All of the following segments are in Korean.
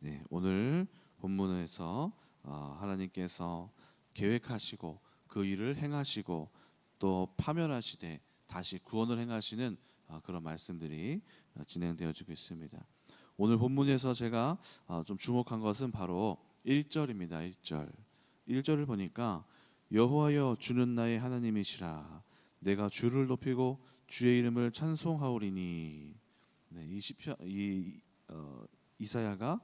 네, 오늘 본문에서 하나님께서 계획하시고 그 일을 행하시고 또 파멸하시되 다시 구원을 행하시는 그런 말씀들이 진행되어지고 있습니다. 오늘 본문에서 제가 좀 주목한 것은 바로 1절입니다. 1절. 1절을 보니까 여호와여 주는 나의 하나님이시라 내가 주를 높이고 주의 이름을 찬송하오리니. 네, 이사야가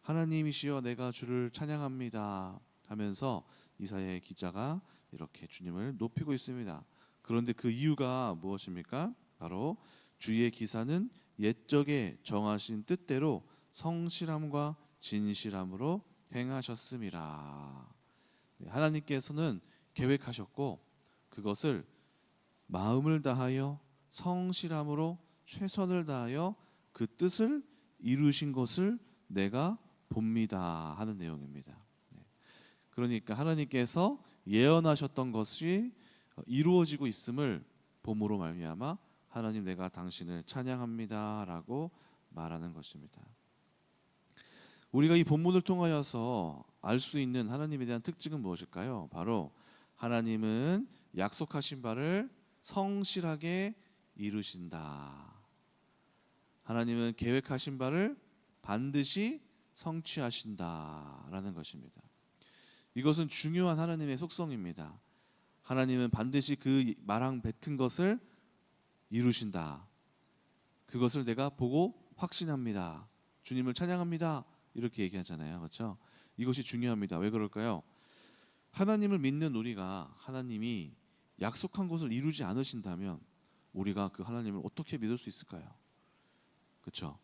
하나님이시여 내가 주를 찬양합니다 하면서 이사야의 기자가 이렇게 주님을 높이고 있습니다. 그런데 그 이유가 무엇입니까? 바로 주의 기사는 옛적에 정하신 뜻대로 성실함과 진실함으로 행하셨음이라. 하나님께서는 계획하셨고 그것을 마음을 다하여 성실함으로 최선을 다하여 그 뜻을 이루신 것을 내가 봅니다 하는 내용입니다. 그러니까 하나님께서 예언하셨던 것이 이루어지고 있음을 봄으로 말미암아 하나님 내가 당신을 찬양합니다라고 말하는 것입니다. 우리가 이 본문을 통하여서 알 수 있는 하나님에 대한 특징은 무엇일까요? 바로 하나님은 약속하신 바를 성실하게 이루신다. 하나님은 계획하신 바를 반드시 성취하신다라는 것입니다. 이것은 중요한 하나님의 속성입니다. 하나님은 반드시 그 말한 뱉은 것을 이루신다. 그것을 내가 보고 확신합니다. 주님을 찬양합니다. 이렇게 얘기하잖아요. 그렇죠? 이것이 중요합니다. 왜 그럴까요? 하나님을 믿는 우리가 하나님이 약속한 것을 이루지 않으신다면 우리가 그 하나님을 어떻게 믿을 수 있을까요? 그렇죠?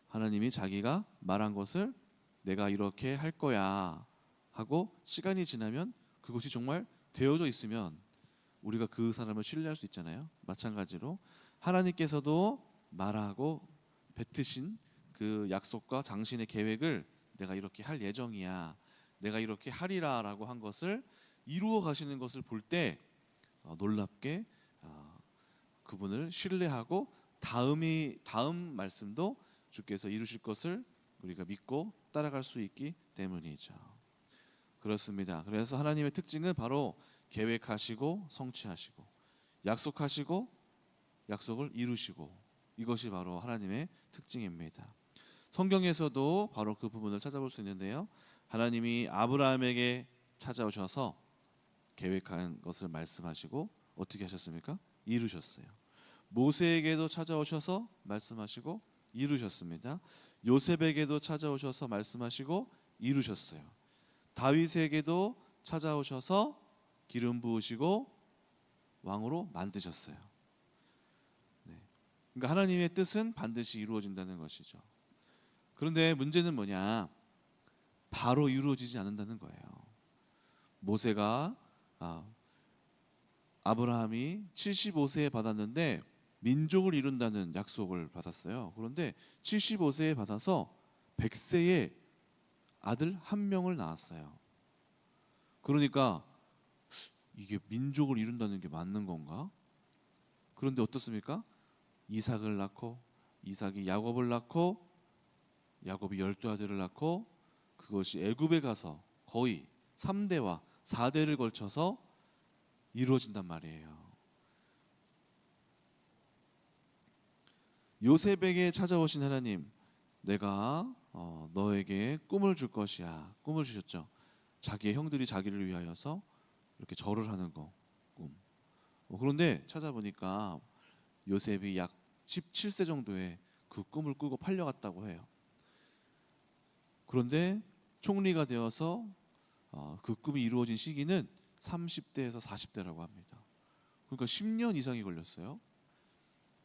하나님이 자기가 말한 것을 내가 이렇게 할 거야 하고 시간이 지나면 그것이 정말 되어져 있으면 우리가 그 사람을 신뢰할 수 있잖아요. 마찬가지로 하나님께서도 말하고 뱉으신 그 약속과 당신의 계획을 내가 이렇게 할 예정이야, 내가 이렇게 하리라 라고 한 것을 이루어 가시는 것을 볼 때 놀랍게 그분을 신뢰하고 다음 말씀도 주께서 이루실 것을 우리가 믿고 따라갈 수 있기 때문이죠. 그렇습니다. 그래서 하나님의 특징은 바로 계획하시고 성취하시고 약속하시고 약속을 이루시고 이것이 바로 하나님의 특징입니다. 성경에서도 바로 그 부분을 찾아볼 수 있는데요. 하나님이 아브라함에게 찾아오셔서 계획한 것을 말씀하시고 어떻게 하셨습니까? 이루셨어요. 모세에게도 찾아오셔서 말씀하시고 이루셨습니다. 요셉에게도 찾아오셔서 말씀하시고 이루셨어요. 다윗에게도 찾아오셔서 기름 부으시고 왕으로 만드셨어요. 그러니까 하나님의 뜻은 반드시 이루어진다는 것이죠. 그런데 문제는 뭐냐? 바로 이루어지지 않는다는 거예요. 모세가 아브라함이 75세에 받았는데 민족을 이룬다는 약속을 받았어요. 그런데 75세에 받아서 100세에 아들 한 명을 낳았어요. 그러니까 이게 민족을 이룬다는 게 맞는 건가? 그런데 어떻습니까? 이삭을 낳고 이삭이 야곱을 낳고 야곱이 12아들을 낳고 그것이 애굽에 가서 거의 3대와 4대를 걸쳐서 이루어진단 말이에요. 요셉에게 찾아오신 하나님, 내가 너에게 꿈을 줄 것이야. 꿈을 주셨죠. 자기의 형들이 자기를 위하여서 이렇게 절을 하는 거, 꿈. 그런데 찾아보니까 요셉이 약 17세 정도에 그 꿈을 꾸고 팔려갔다고 해요. 그런데 총리가 되어서 그 꿈이 이루어진 시기는 30대에서 40대라고 합니다. 그러니까 10년 이상이 걸렸어요.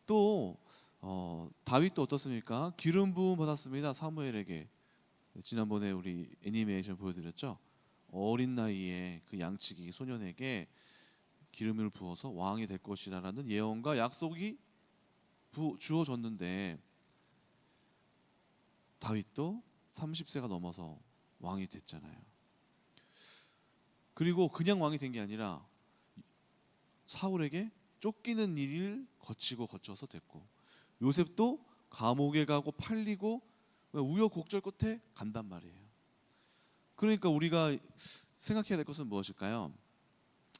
또 다윗도 어떻습니까? 기름 부음 받았습니다. 사무엘에게. 지난번에 우리 애니메이션 보여드렸죠. 어린 나이에 그 양치기 소년에게 기름을 부어서 왕이 될 것이라는 예언과 약속이 주어졌는데 다윗도 30세가 넘어서 왕이 됐잖아요. 그리고 그냥 왕이 된 게 아니라 사울에게 쫓기는 일을 거쳐서 됐고, 요셉도 감옥에 가고 팔리고 우여곡절 끝에 간단 말이에요. 그러니까 우리가 생각해야 될 것은 무엇일까요?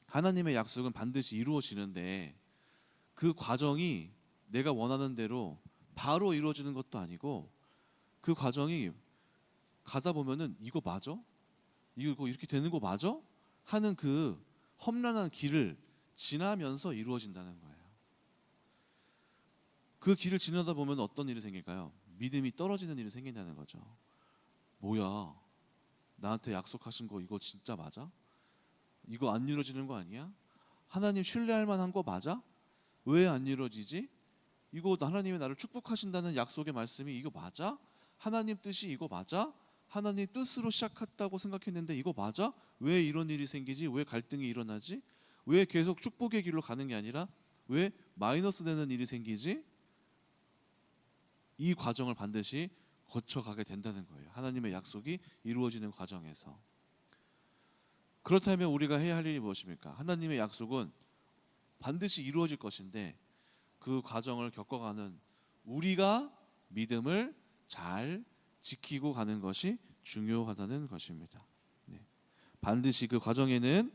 하나님의 약속은 반드시 이루어지는데 그 과정이 내가 원하는 대로 바로 이루어지는 것도 아니고 그 과정이 가다 보면은 이거 맞아? 이거 이렇게 되는 거 맞아? 하는 그 험난한 길을 지나면서 이루어진다는 거예요. 그 길을 지나다 보면 어떤 일이 생길까요? 믿음이 떨어지는 일이 생긴다는 거죠. 뭐야? 나한테 약속하신 거 이거 진짜 맞아? 이거 안 이루어지는 거 아니야? 하나님 신뢰할 만한 거 맞아? 왜 안 이루어지지? 이거 하나님이 나를 축복하신다는 약속의 말씀이 이거 맞아? 하나님 뜻이 이거 맞아? 하나님 뜻으로 시작했다고 생각했는데 이거 맞아? 왜 이런 일이 생기지? 왜 갈등이 일어나지? 왜 계속 축복의 길로 가는 게 아니라 왜 마이너스 되는 일이 생기지? 이 과정을 반드시 거쳐가게 된다는 거예요. 하나님의 약속이 이루어지는 과정에서. 그렇다면 우리가 해야 할 일이 무엇입니까? 하나님의 약속은 반드시 이루어질 것인데 그 과정을 겪어가는 우리가 믿음을 잘 지키고 가는 것이 중요하다는 것입니다. 네. 반드시 그 과정에는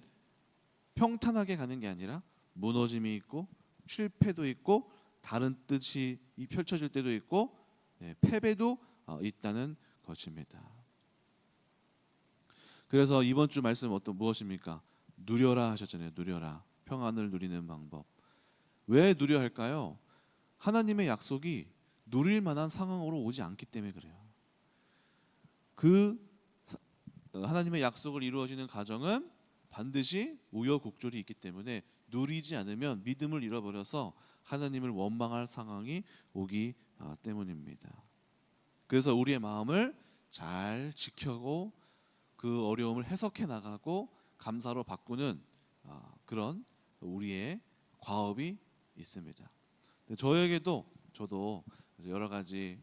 평탄하게 가는 게 아니라 무너짐이 있고 실패도 있고 다른 뜻이 펼쳐질 때도 있고 패배도 있다는 것입니다. 그래서 이번 주 말씀 무엇입니까? 누려라 하셨잖아요. 누려라. 평안을 누리는 방법. 왜 누려야 할까요? 하나님의 약속이 누릴 만한 상황으로 오지 않기 때문에 그래요. 하나님의 약속을 이루어지는 과정은 반드시 우여곡절이 있기 때문에 누리지 않으면 믿음을 잃어버려서 하나님을 원망할 상황이 오기 때문입니다. 그래서 우리의 마음을 잘 지켜고 그 어려움을 해석해 나가고 감사로 바꾸는 그런 우리의 과업이 있습니다. 저도 여러 가지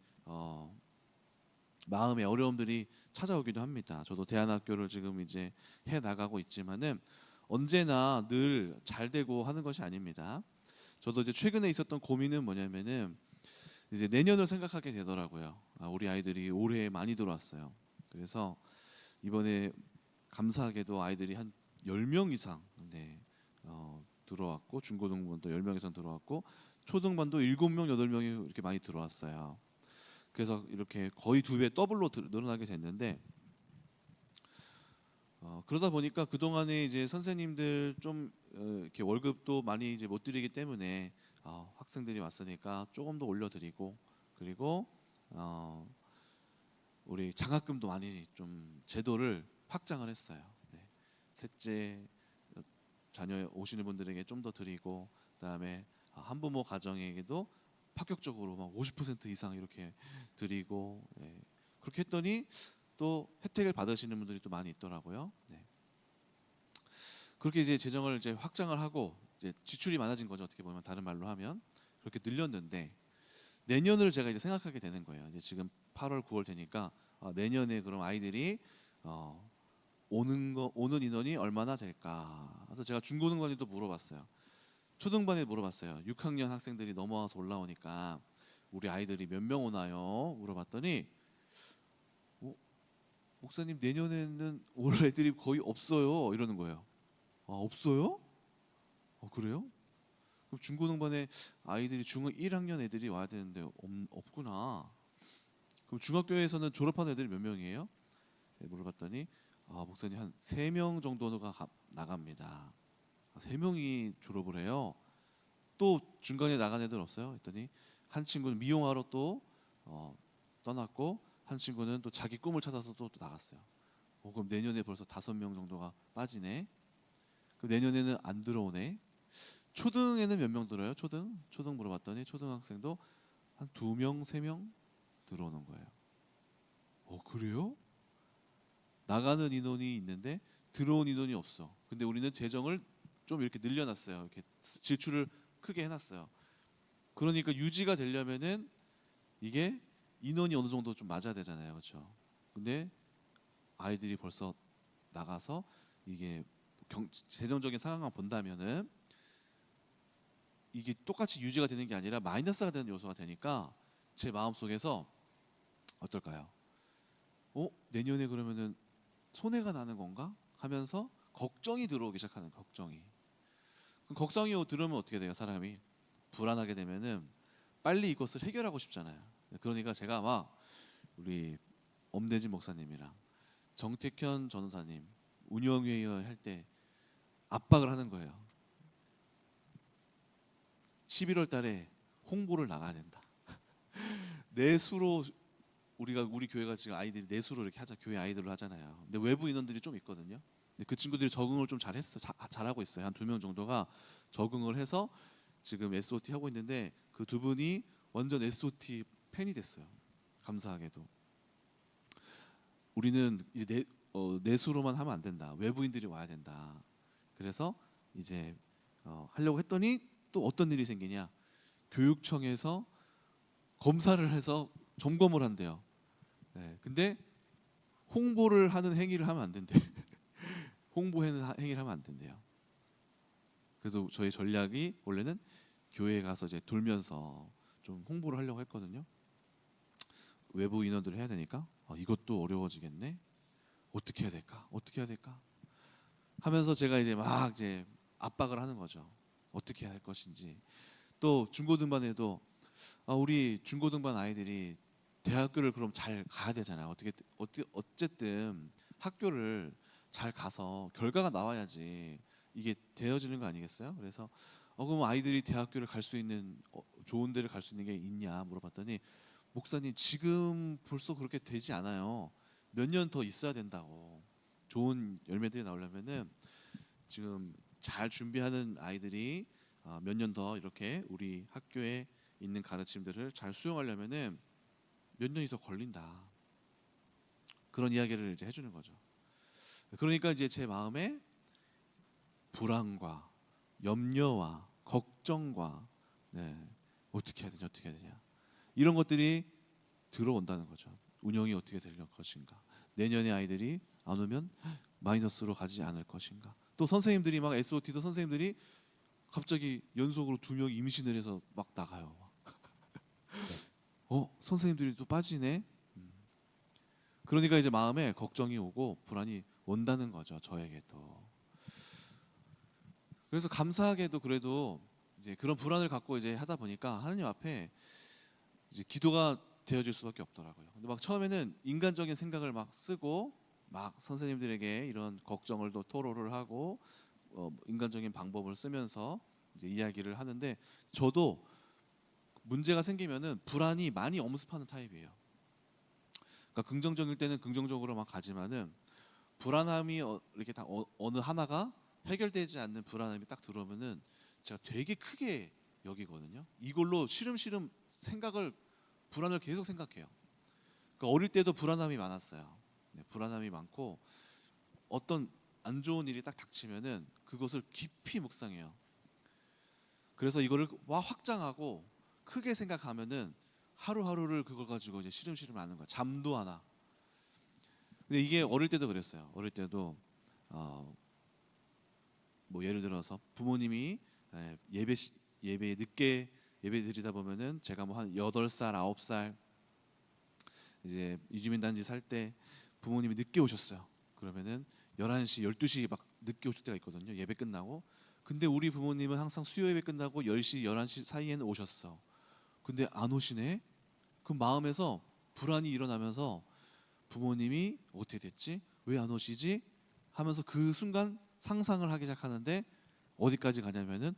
마음의 어려움들이 찾아오기도 합니다. 저도 대안학교를 지금 이제 해 나가고 있지만은 언제나 늘 잘 되고 하는 것이 아닙니다. 저도 이제 최근에 있었던 고민은 뭐냐면은 이제 내년을 생각하게 되더라고요. 우리 아이들이 올해 많이 들어왔어요. 그래서 이번에 감사하게도 아이들이 한 10명 이상 들어왔고 중고등부도 10명 이상 들어왔고 초등반도 7명, 8명이 이렇게 많이 들어왔어요. 그래서 이렇게 거의 2배 더블로 늘어나게 됐는데 그러다 보니까 그 동안에 이제 선생님들 좀 이렇게 월급도 많이 이제 못 드리기 때문에 학생들이 왔으니까 조금 더 올려드리고 그리고 우리 장학금도 많이 좀 제도를 확장을 했어요. 네. 셋째 자녀 오시는 분들에게 좀 더 드리고 그다음에 한부모 가정에게도 파격적으로 막 50% 이상 이렇게 드리고 그렇게 했더니 또 혜택을 받으시는 분들이 또 많이 있더라고요. 네. 그렇게 이제 재정을 이제 확장을 하고 이제 지출이 많아진 거죠. 어떻게 보면 다른 말로 하면 그렇게 늘렸는데 내년을 제가 이제 생각하게 되는 거예요. 이제 지금 8월, 9월 되니까 내년에 그럼 아이들이 오는 인원이 얼마나 될까? 그래서 제가 중고등반에도 물어봤어요. 초등반에 물어봤어요. 6학년 학생들이 넘어와서 올라오니까 우리 아이들이 몇 명 오나요? 물어봤더니 목사님 내년에는 올 애들이 거의 없어요. 이러는 거예요. 없어요? 그래요? 그럼 중고등반에 아이들이 중학 1학년 애들이 와야 되는데 없구나. 그럼 중학교에서는 졸업한 애들이 몇 명이에요? 물어봤더니 목사님 한 3명 정도가 나갑니다. 3명이 졸업을 해요. 또 중간에 나간 애들 없어요? 했더니 한 친구는 미용하러 또 떠났고 한 친구는 또 자기 꿈을 찾아서 또 나갔어요. 그럼 내년에 벌써 5명 정도가 빠지네. 그럼 내년에는 안 들어오네. 초등에는 몇 명 들어요? 초등 물어봤더니 초등학생도 한 2명, 3명 들어오는 거예요. 그래요? 나가는 인원이 있는데 들어온 인원이 없어. 근데 우리는 재정을 좀 이렇게 늘려놨어요. 이렇게 지출을 크게 해놨어요. 그러니까 유지가 되려면은 이게 인원이 어느 정도 좀 맞아야 되잖아요, 그렇죠? 근데 아이들이 벌써 나가서 이게 재정적인 상황만 본다면은 이게 똑같이 유지가 되는 게 아니라 마이너스가 되는 요소가 되니까 제 마음 속에서 어떨까요? 내년에 그러면은 손해가 나는 건가 하면서 걱정이 들어오기 시작하는 걱정이. 그럼 걱정이 들으면 어떻게 돼요? 사람이 불안하게 되면은 빨리 이것을 해결하고 싶잖아요. 그러니까 제가 막 우리 엄대진 목사님이랑 정택현 전도사님 운영회의 할 때 압박을 하는 거예요. 11월 달에 홍보를 나가야 된다. 내수로 우리 교회가 지금 아이들이 내수로 이렇게 하자, 교회 아이들로 하잖아요. 근데 외부 인원들이 좀 있거든요. 근데 그 친구들이 적응을 좀 잘하고 있어요. 한 2명 정도가 적응을 해서 지금 SOT 하고 있는데 그 두 분이 완전 SOT 팬이 됐어요. 감사하게도. 우리는 이제 내수로만 하면 안 된다. 외부인들이 와야 된다. 그래서 이제 하려고 했더니 또 어떤 일이 생기냐? 교육청에서 검사를 해서 점검을 한대요. 네, 근데 홍보를 하는 행위를 하면 안 된대. 홍보하는 행위를 하면 안 된대요. 그래서 저희 전략이 원래는 교회에 가서 이제 돌면서 좀 홍보를 하려고 했거든요. 외부 인원들을 해야 되니까 이것도 어려워지겠네. 어떻게 해야 될까? 어떻게 해야 될까? 하면서 제가 이제 막 이제 압박을 하는 거죠. 어떻게 해야 할 것인지. 또 중고등반에도 우리 중고등반 아이들이 대학교를 그럼 잘 가야 되잖아요. 어쨌든 학교를 잘 가서 결과가 나와야지 이게 되어지는 거 아니겠어요? 그래서 그럼 아이들이 대학교를 갈 수 있는 좋은 데를 갈 수 있는 게 있냐 물어봤더니 목사님 지금 벌써 그렇게 되지 않아요. 몇 년 더 있어야 된다고. 좋은 열매들이 나오려면은 지금 잘 준비하는 아이들이 몇 년 더 이렇게 우리 학교에 있는 가르침들을 잘 수용하려면은 몇 년이 더 걸린다. 그런 이야기를 이제 해주는 거죠. 그러니까 이제 제 마음에 불안과 염려와 걱정과 어떻게 해야 되냐 어떻게 해야 되냐 이런 것들이 들어온다는 거죠. 운영이 어떻게 될 것인가. 내년에 아이들이 안 오면 마이너스로 가지 않을 것인가. 또 선생님들이 막 SOT도 선생님들이 갑자기 연속으로 2명 임신을 해서 막 나가요. 선생님들이 또 빠지네. 그러니까 이제 마음에 걱정이 오고 불안이 온다는 거죠. 저에게도. 그래서 감사하게도 그래도 이제 그런 불안을 갖고 이제 하다 보니까 하나님 앞에 이제 기도가 되어질 수밖에 없더라고요. 근데 막 처음에는 인간적인 생각을 막 쓰고 막 선생님들에게 이런 걱정을 또 토로를 하고 인간적인 방법을 쓰면서 이제 이야기를 하는데 저도 문제가 생기면은 불안이 많이 엄습하는 타입이에요. 그러니까 긍정적일 때는 긍정적으로 막 가지만은 불안함이 이렇게 다 어느 하나가 해결되지 않는 불안함이 딱 들어오면은 제가 되게 크게 여기거든요. 이걸로 시름시름 불안을 계속 생각해요. 그러니까 어릴 때도 불안함이 많았어요. 불안함이 많고 어떤 안 좋은 일이 딱 닥치면은 그것을 깊이 묵상해요. 그래서 이거를 확장하고 크게 생각하면은 하루하루를 그걸 가지고 이제 시름시름 하는 거야. 잠도 안 와. 근데 이게 어릴 때도 그랬어요. 어릴 때도 뭐 예를 들어서 부모님이 예배 늦게 예배 드리다 보면은 제가 뭐 한 8살, 9살 이제 이주민 단지 살 때 부모님이 늦게 오셨어요. 그러면은 11시, 12시 막 늦게 오실 때가 있거든요. 예배 끝나고. 근데 우리 부모님은 항상 수요 예배 끝나고 10시, 11시 사이에는 오셨어. 근데 안 오시네? 그럼 마음에서 불안이 일어나면서 부모님이 어떻게 됐지? 왜 안 오시지? 하면서 그 순간 상상을 하기 시작하는데 어디까지 가냐면은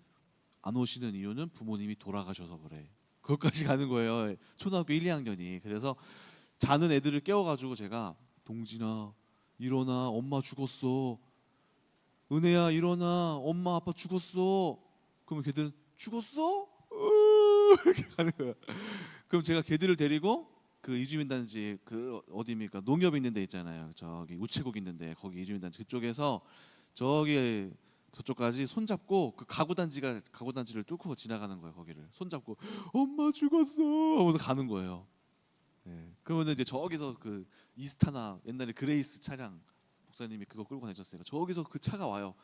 안 오시는 이유는 부모님이 돌아가셔서 그래. 그것까지 가는 거예요. 초등학교 1, 2학년이. 그래서 자는 애들을 깨워가지고 제가 동진아 일어나 엄마 죽었어. 은혜야 일어나 엄마 아빠 죽었어. 그러면 걔들은 죽었어? 이렇게 가는 거예요. 그럼 제가 걔들을 데리고 그 이주민 단지 그 어디입니까? 농협 있는 데 있잖아요. 저기 우체국 있는데 거기 이주민 단지 그쪽에서 저쪽까지 손잡고 그 가구 단지를 뚫고 지나가는 거예요. 거기를 손잡고 엄마 죽었어 하면서 가는 거예요. 그러면 이제 저기서 그 이스타나 옛날에 그레이스 차량 목사님이 그거 끌고 다녔었으니까 저기서 그 차가 와요.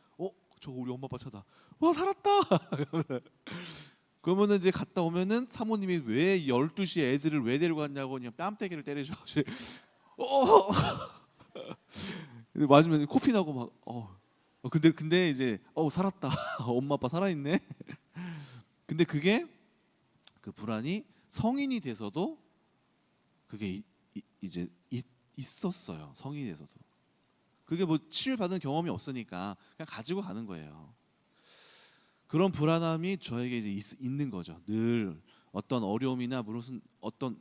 저거 우리 엄마 아빠 차다. 와 살았다. 그러면은 이제 갔다 오면은 사모님이 왜 12시에 애들을 왜 데리고 갔냐고 그냥 뺨때기를 때리셔. 어! 근데 맞으면 코피 나고 막 근데 이제 살았다. 엄마 아빠 살아있네. 근데 그게 그 불안이 성인이 돼서도 그게 이제 있었어요. 성인이 돼서도. 그게 뭐 치유받은 경험이 없으니까 그냥 가지고 가는 거예요. 그런 불안함이 저에게 이제 있는 거죠. 늘 어떤 어려움이나 무슨 어떤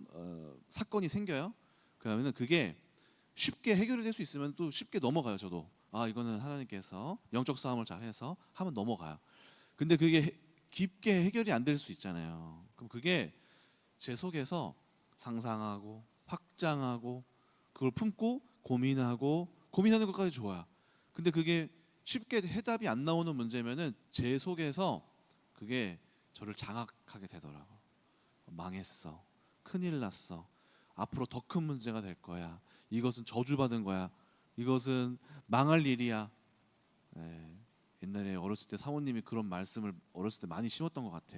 사건이 생겨요. 그러면은 그게 쉽게 해결이 될 수 있으면 또 쉽게 넘어가요. 저도 이거는 하나님께서 영적 싸움을 잘해서 하면 넘어가요. 근데 그게 깊게 해결이 안 될 수 있잖아요. 그럼 그게 제 속에서 상상하고 확장하고 그걸 품고 고민하는 것까지 좋아요. 근데 그게 쉽게 해답이 안 나오는 문제면은 제 속에서 그게 저를 장악하게 되더라고. 망했어. 큰일 났어. 앞으로 더 큰 문제가 될 거야. 이것은 저주받은 거야. 이것은 망할 일이야. 네. 옛날에 어렸을 때 사모님이 그런 말씀을 어렸을 때 많이 심었던 것 같아.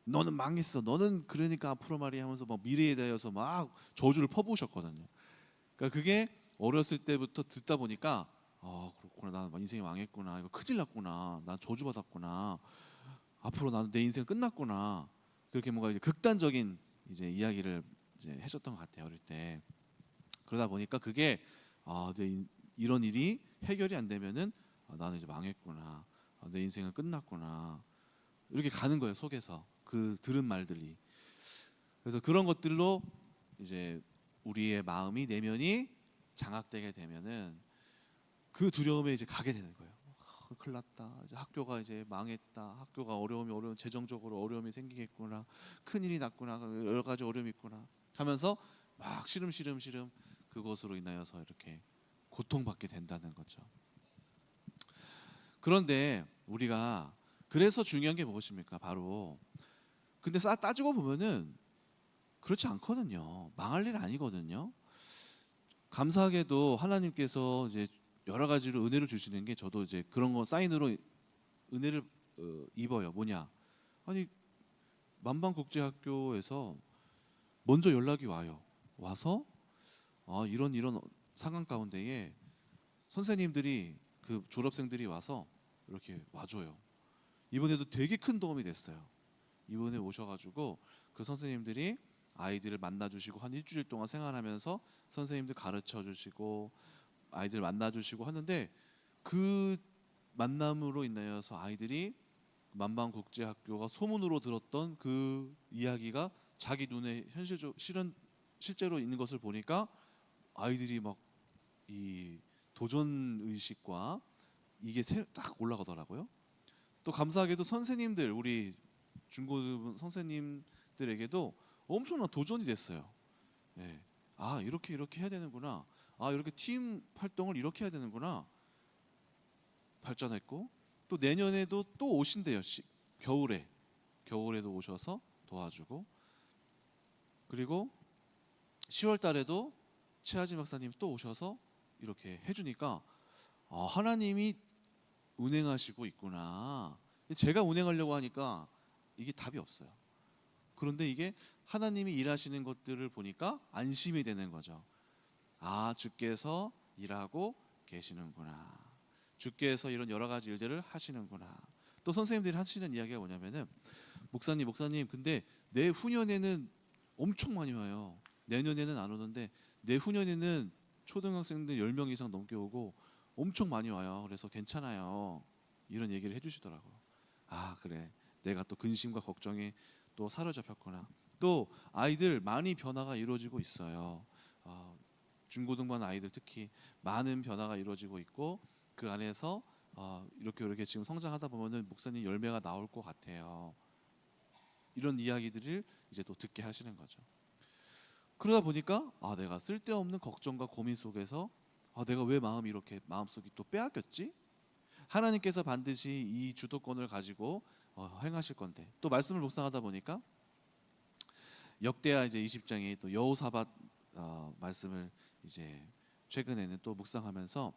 너는 망했어. 너는 그러니까 앞으로 말이야 하면서 막 미래에 대해서 막 저주를 퍼부으셨거든요. 그러니까 그게 어렸을 때부터 듣다 보니까 그렇구나. 나 인생이 망했구나. 이거 큰일 났구나. 난 저주받았구나. 앞으로 나는 내 인생 끝났구나. 그렇게 뭔가 이제 극단적인 이제 이야기를 이제 해줬던 것 같아요. 어릴 때. 그러다 보니까 그게 이런 일이 해결이 안 되면은 나는 이제 망했구나. 내 인생은 끝났구나. 이렇게 가는 거예요. 속에서 그 들은 말들이. 그래서 그런 것들로 이제 우리의 마음이 내면이 장악되게 되면은 그 두려움에 이제 가게 되는 거예요. 큰일 났다. 이제 학교가 이제 망했다. 학교가 어려움 재정적으로 어려움이 생기겠구나. 큰일이 났구나. 여러 가지 어려움이 있구나. 하면서 막 시름시름 그것으로 인하여서 이렇게 고통받게 된다는 거죠. 그런데 우리가 그래서 중요한 게 무엇입니까? 바로 근데 따지고 보면은 그렇지 않거든요. 망할 일 아니거든요. 감사하게도 하나님께서 이제 여러 가지로 은혜를 주시는 게 저도 이제 그런 거 사인으로 은혜를 입어요. 뭐냐? 아니 만방국제학교에서 먼저 연락이 와서 이런 상황 가운데에 선생님들이 그 졸업생들이 와서 이렇게 와줘요. 이번에도 되게 큰 도움이 됐어요. 이번에 오셔가지고 그 선생님들이 아이들을 만나주시고 한 일주일 동안 생활하면서 선생님들 가르쳐주시고 아이들 만나주시고 하는데 그 만남으로 인하여서 아이들이 만방국제학교가 소문으로 들었던 그 이야기가 자기 눈에 실제로 있는 것을 보니까 아이들이 막 이 도전 의식과 이게 딱 올라가더라고요. 또 감사하게도 선생님들 우리 중고등 선생님들에게도 엄청난 도전이 됐어요. 네. 이렇게 해야 되는구나. 이렇게 팀 활동을 이렇게 해야 되는구나. 발전했고 또 내년에도 또 오신대요. 겨울에도 오셔서 도와주고 그리고 10월 달에도 최하진 박사님 또 오셔서 이렇게 해주니까 하나님이 운행하시고 있구나. 제가 운행하려고 하니까 이게 답이 없어요. 그런데 이게 하나님이 일하시는 것들을 보니까 안심이 되는 거죠. 주께서 일하고 계시는구나. 주께서 이런 여러 가지 일들을 하시는구나. 또 선생님들이 하시는 이야기가 뭐냐면은 목사님 근데 내후년에는 엄청 많이 와요. 내년에는 안 오는데 내후년에는 초등학생들 10명 이상 넘게 오고 엄청 많이 와요. 그래서 괜찮아요. 이런 얘기를 해주시더라고요. 그래. 내가 또 근심과 걱정에 또 사로잡혔구나. 또 아이들 많이 변화가 이루어지고 있어요. 중고등반 아이들 특히 많은 변화가 이루어지고 있고 그 안에서 이렇게 지금 성장하다 보면은 목사님 열매가 나올 것 같아요. 이런 이야기들을 이제 또 듣게 하시는 거죠. 그러다 보니까 내가 쓸데없는 걱정과 고민 속에서 내가 왜 마음속이 또 빼앗겼지? 하나님께서 반드시 이 주도권을 가지고 행하실 건데 또 말씀을 묵상하다 보니까 역대하 이제 20장에 또 여호사밧 말씀을 이제 최근에는 또 묵상하면서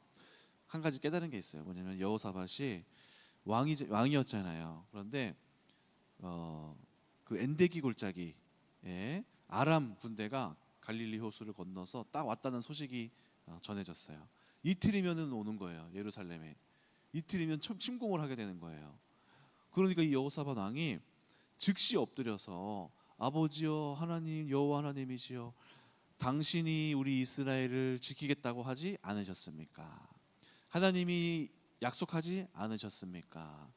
한 가지 깨달은 게 있어요. 뭐냐면 여호사밧이 왕이었잖아요. 그런데 그 엔데기 골짜기에 아람 군대가 갈릴리 호수를 건너서 딱 왔다는 소식이 전해졌어요. 이틀이면은 오는 거예요. 예루살렘에 이틀이면 침공을 하게 되는 거예요. 그러니까 이 여호사밧 왕이 즉시 엎드려서 아버지여 하나님 여호와 하나님이시여 당신이 우리 이스라엘을 지키겠다고 하지 않으셨습니까? 하나님이 약속하지 않으셨습니까?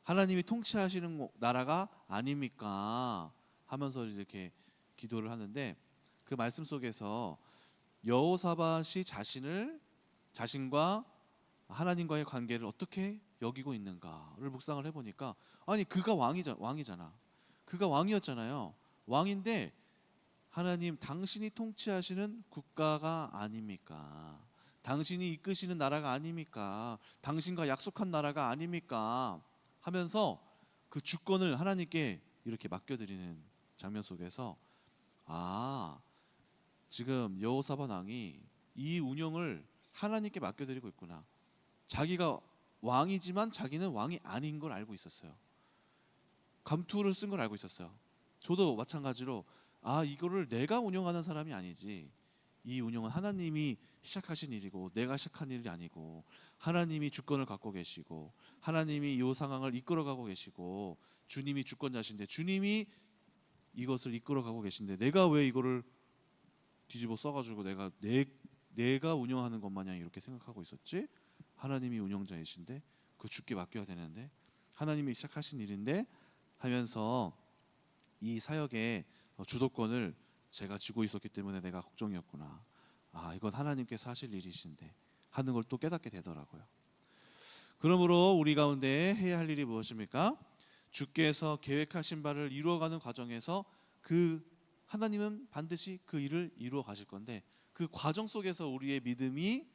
하나님이 통치하시는 나라가 아닙니까? 하면서 이렇게 기도를 하는데 그 말씀 속에서 여호사밧이 자신과 하나님과의 관계를 어떻게 여기고 있는가를 묵상을 해보니까 아니 그가 왕이잖아. 그가 왕이었잖아요. 왕인데 하나님 당신이 통치하시는 국가가 아닙니까? 당신이 이끄시는 나라가 아닙니까? 당신과 약속한 나라가 아닙니까? 하면서 그 주권을 하나님께 이렇게 맡겨드리는 장면 속에서 지금 여호사밧 왕이 이 운영을 하나님께 맡겨드리고 있구나. 자기가 왕이지만 자기는 왕이 아닌 걸 알고 있었어요. 감투를 쓴 걸 알고 있었어요. 저도 마찬가지로 이거를 내가 운영하는 사람이 아니지. 이 운영은 하나님이 시작하신 일이고 내가 시작한 일이 아니고 하나님이 주권을 갖고 계시고 하나님이 이 상황을 이끌어가고 계시고 주님이 주권자신데 주님이 이것을 이끌어가고 계신데 내가 왜 이거를 뒤집어 써가지고 내가 운영하는 것 마냥 이렇게 생각하고 있었지? 하나님이 운영자이신데 그 주께 맡겨야 되는데 하나님이 시작하신 일인데 하면서 이 사역의 주도권을 제가 쥐고 있었기 때문에 내가 걱정이었구나. 이건 하나님께서 하실 일이신데 하는 걸 또 깨닫게 되더라고요. 그러므로 우리 가운데 해야 할 일이 무엇입니까? 주께서 계획하신 바를 이루어가는 과정에서 하나님은 반드시 그 일을 이루어 가실 건데 그 과정 속에서 우리의 믿음이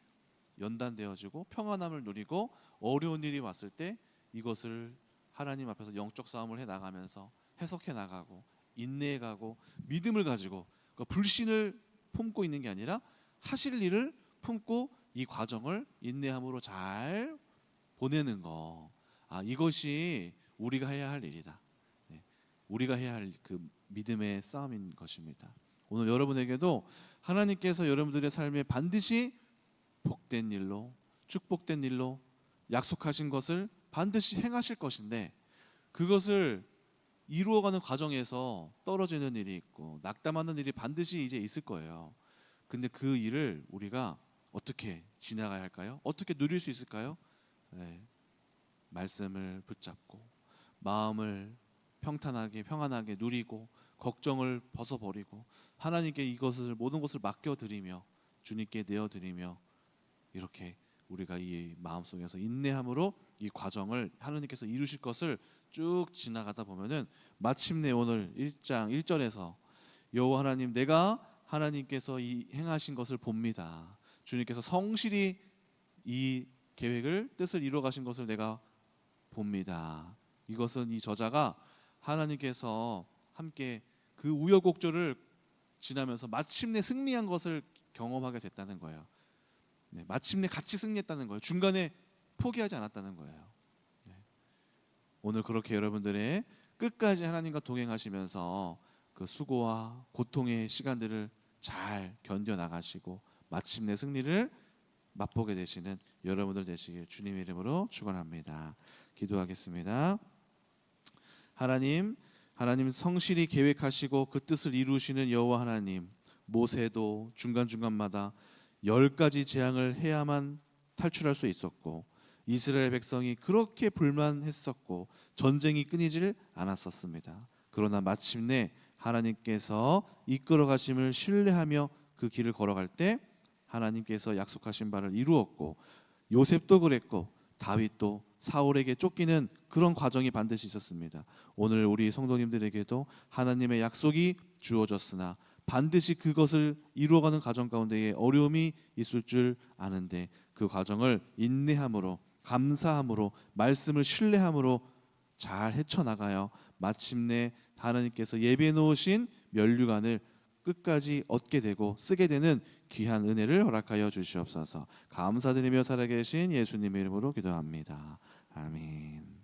연단되어지고 평안함을 누리고 어려운 일이 왔을 때 이것을 하나님 앞에서 영적 싸움을 해나가면서 해석해 나가고 인내해 가고 믿음을 가지고 불신을 품고 있는 게 아니라 하실 일을 품고 이 과정을 인내함으로 잘 보내는 거. 이것이 우리가 해야 할 일이다. 우리가 해야 할 그 믿음의 싸움인 것입니다. 오늘 여러분에게도 하나님께서 여러분들의 삶에 반드시 복된 일로 축복된 일로 약속하신 것을 반드시 행하실 것인데 그것을 이루어가는 과정에서 떨어지는 일이 있고 낙담하는 일이 반드시 이제 있을 거예요. 근데 그 일을 우리가 어떻게 지나가야 할까요? 어떻게 누릴 수 있을까요? 말씀을 붙잡고 마음을 평안하게 누리고 걱정을 벗어버리고 하나님께 모든 것을 맡겨드리며 주님께 내어드리며 이렇게 우리가 이 마음속에서 인내함으로 이 과정을 하나님께서 이루실 것을 쭉 지나가다 보면은 마침내 오늘 1장 1절에서 여호와 하나님 내가 하나님께서 이 행하신 것을 봅니다. 주님께서 성실히 이 계획을 뜻을 이루어 가신 것을 내가 봅니다. 이것은 이 저자가 하나님께서 함께 그 우여곡절을 지나면서 마침내 승리한 것을 경험하게 됐다는 거예요. 마침내 같이 승리했다는 거예요. 중간에 포기하지 않았다는 거예요. 오늘 그렇게 여러분들의 끝까지 하나님과 동행하시면서 그 수고와 고통의 시간들을 잘 견뎌 나가시고 마침내 승리를 맛보게 되시는 여러분들 되시길 주님의 이름으로 축원합니다. 기도하겠습니다. 하나님 성실히 계획하시고 그 뜻을 이루시는 여호와 하나님, 모세도 중간중간마다 10가지 재앙을 해야만 탈출할 수 있었고 이스라엘 백성이 그렇게 불만했었고 전쟁이 끊이질 않았었습니다. 그러나 마침내 하나님께서 이끌어 가심을 신뢰하며 그 길을 걸어갈 때 하나님께서 약속하신 바를 이루었고 요셉도 그랬고 다윗도 사울에게 쫓기는 그런 과정이 반드시 있었습니다. 오늘 우리 성도님들에게도 하나님의 약속이 주어졌으나 반드시 그것을 이루어가는 과정 가운데에 어려움이 있을 줄 아는데 그 과정을 인내함으로 감사함으로 말씀을 신뢰함으로 잘 헤쳐나가요. 마침내 하나님께서 예비해 놓으신 면류관을 끝까지 얻게 되고 쓰게 되는 귀한 은혜를 허락하여 주시옵소서. 감사드리며 살아계신 예수님의 이름으로 기도합니다. 아멘.